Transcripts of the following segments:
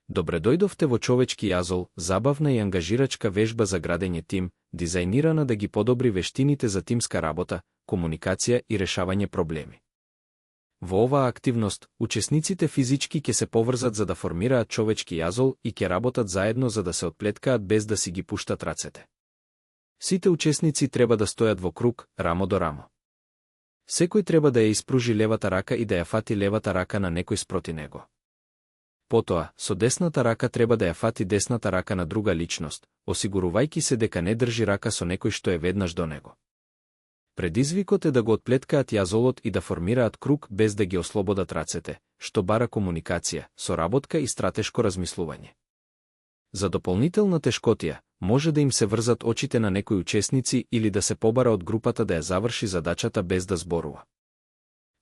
Добре дојдовте во човечки јазол, забавна и ангажирачка вежба за градење тим, дизајнирана да ги подобри вештините за тимска работа, комуникација и решавање проблеми. Во оваа активност, учесниците физички ќе се поврзат за да формираат човечки јазол и ќе работат заедно за да се отплеткаат без да си ги пуштат рацете. Сите учесници треба да стојат во круг, рамо до рамо. Секој треба да ја испружи левата рака и да ја фати левата рака на некој спроти него. Потоа, со десната рака треба да ја фати десната рака на друга личност, осигурувајќи се дека не држи рака со некој што е веднаш до него. Предизвикот е да го отплеткаат јазолот и да формираат круг без да ги ослободат рацете, што бара комуникација, соработка и стратешко размислување. За дополнителна тешкотија, може да им се врзат очите на некои учесници или да се побара од групата да ја заврши задачата без да зборува.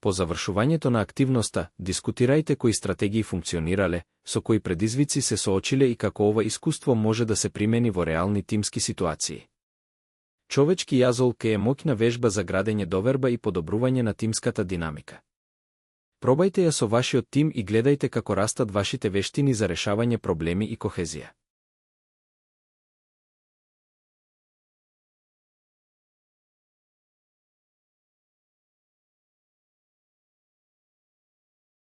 По завршувањето на активноста, дискутирајте кои стратегии функционирале, со кои предизвици се соочиле и како ова искуство може да се примени во реални тимски ситуации. Човечки јазол е моќна вежба за градење доверба и подобрување на тимската динамика. Пробајте ја со вашиот тим и гледајте како растат вашите вештини за решавање проблеми и кохезија.